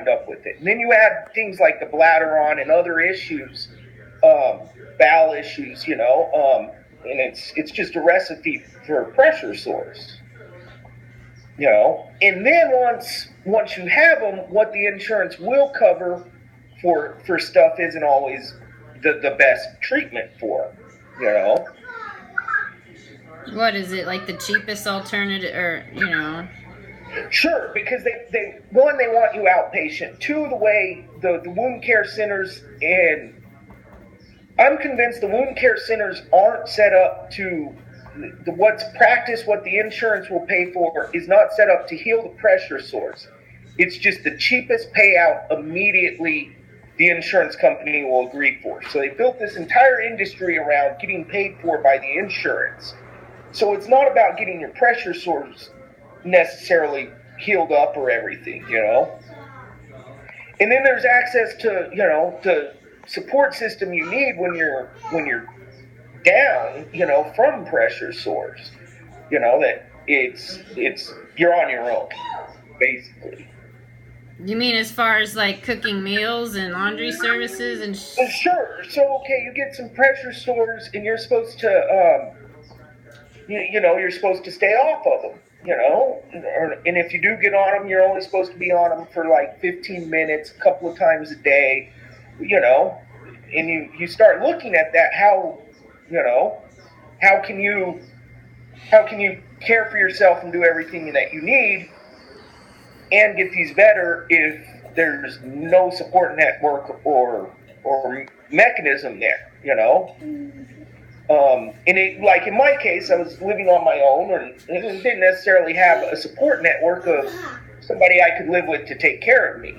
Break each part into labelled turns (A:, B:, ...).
A: wind up with it. And then you add things like the bladder on and other issues, bowel issues, and it's just a recipe for pressure sores. And then once you have them, what the insurance will cover for stuff isn't always the best treatment for them.
B: What is it, like the cheapest alternative, or
A: Sure, because they want you outpatient. Two, the way the wound care centers, and I'm convinced the wound care centers aren't set up to what's practiced, what the insurance will pay for is not set up to heal the pressure sores. It's just the cheapest payout immediately the insurance company will agree for. So they built this entire industry around getting paid for by the insurance. So it's not about getting your pressure sores necessarily healed up or everything, And then there's access to, the support system you need when you're down, from pressure sores. That it's you're on your own, basically.
B: You mean as far as like cooking meals and laundry services and
A: Sure. So okay, you get some pressure sores and you're supposed to you're supposed to stay off of them, and if you do get on them, you're only supposed to be on them for like 15 minutes, a couple of times a day, and you start looking at that, how can you care for yourself and do everything that you need and get these better if there's no support network or mechanism there, and it, like in my case, I was living on my own and didn't necessarily have a support network of somebody I could live with to take care of me,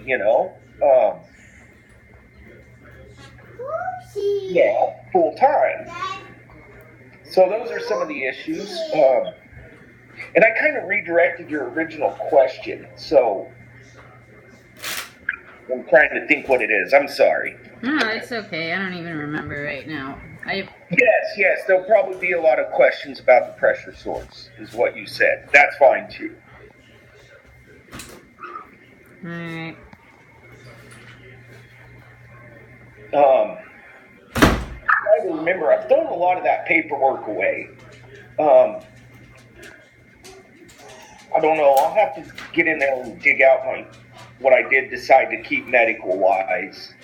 A: full time. So those are some of the issues. And I kind of redirected your original question, so I'm trying to think what it is. I'm sorry.
B: No, it's okay. I don't even remember right now.
A: Yes, there'll probably be a lot of questions about the pressure sores, is what you said. That's fine, too.
B: Alright.
A: I remember, I've thrown a lot of that paperwork away. I don't know, I'll have to get in there and dig out what I did decide to keep medical-wise.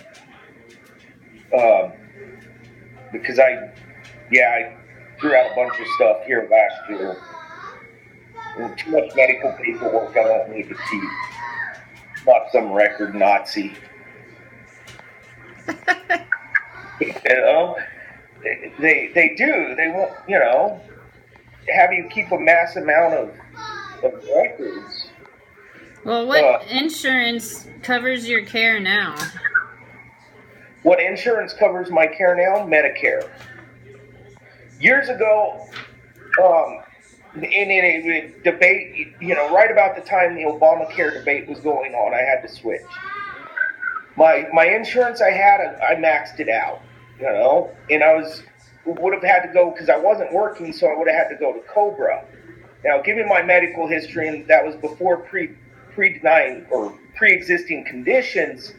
A: Because I threw out a bunch of stuff here last year. And too much medical paperwork I don't need to keep. Not some record Nazi. They do. They won't, have you keep a mass amount of records.
B: Well, what insurance covers your care now?
A: What insurance covers my care now? Medicare. Years ago, in a debate, right about the time the Obamacare debate was going on, I had to switch. My insurance I maxed it out, and I would have had to go, because I wasn't working, so I would have had to go to Cobra. Now, given my medical history, and that was before pre-existing conditions,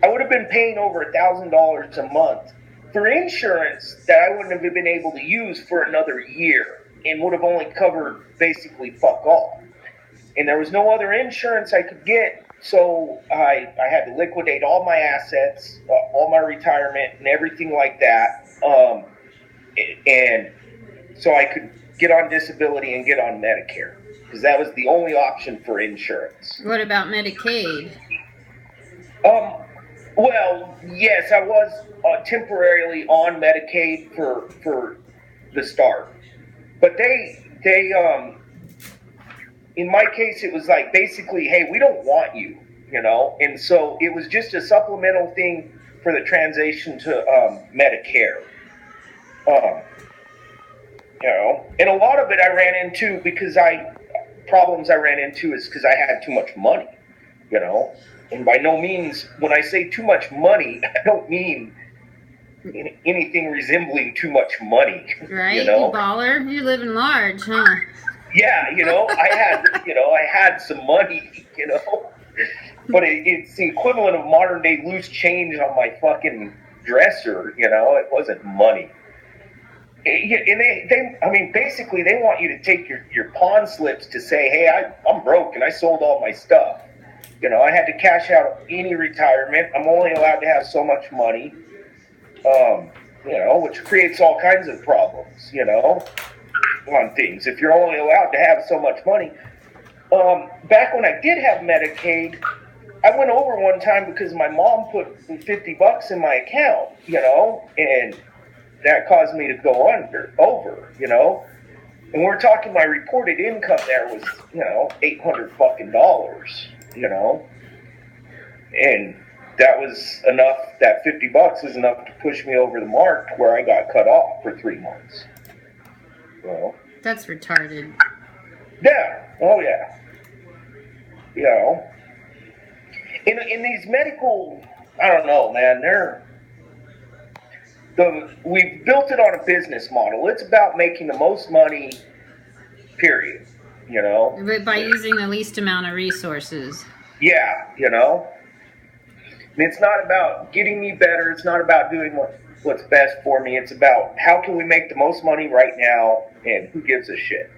A: I would have been paying over $1,000 a month for insurance that I wouldn't have been able to use for another year and would have only covered basically fuck all. And there was no other insurance I could get, so I had to liquidate all my assets, all my retirement and everything like that. And so I could get on disability and get on Medicare, because that was the only option for insurance.
B: What about Medicaid?
A: Well, yes, I was temporarily on Medicaid for the start, but they in my case, it was like basically, hey, we don't want you, and so it was just a supplemental thing for the transition to Medicare. And a lot of it I ran into because problems I ran into is because I had too much money, and by no means, when I say too much money, I don't mean anything resembling too much money.
B: Right, you baller, you're living large, huh?
A: Yeah, I had some money, but it's the equivalent of modern day loose change on my fucking dresser. It wasn't money. And I mean, basically, they want you to take your pawn slips to say, hey, I'm broke and I sold all my stuff. I had to cash out any retirement. I'm only allowed to have so much money, which creates all kinds of problems, on things. If you're only allowed to have so much money. Back when I did have Medicaid, I went over one time because my mom put $50 in my account, and that caused me to go over. And we're talking my reported income there was, $800 fucking dollars, and that was enough. That $50 is enough to push me over the mark where I got cut off for 3 months.
B: That's retarded.
A: Yeah. Oh yeah. In these medical, I don't know, man. We've built it on a business model. It's about making the most money. Period.
B: But by using the least amount of resources.
A: Yeah. And it's not about getting me better. It's not about doing what's best for me. It's about how can we make the most money right now, and who gives a shit.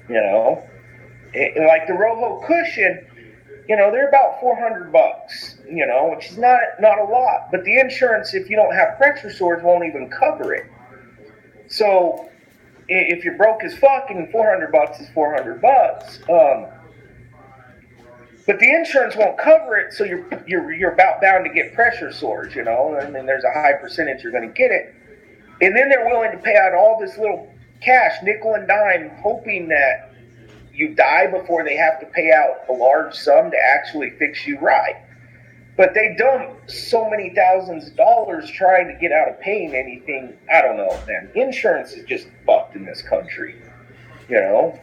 A: And like the Roho cushion, they're about $400, which is not a lot. But the insurance, if you don't have pressure sores, won't even cover it. So if you're broke as fuck, and $400 is $400, but the insurance won't cover it, so you're about bound to get pressure sores, and then there's a high percentage you're going to get it. And then they're willing to pay out all this little cash, nickel and dime, hoping that you die before they have to pay out a large sum to actually fix you right. But they dump so many thousands of dollars trying to get out of paying anything. I don't know, man. Insurance is just fucked in this country,
B: You're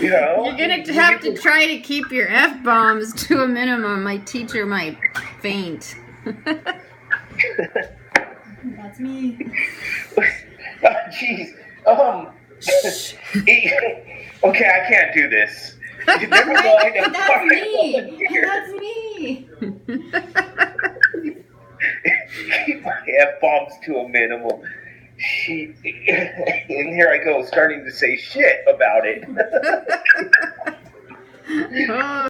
B: going to have to try to keep your F-bombs to a minimum. My teacher might faint.
C: That's me.
A: Jeez. Okay, I can't do this.
C: That's me.
A: Keep my F-bombs to a minimum. And here I go, starting to say shit about it.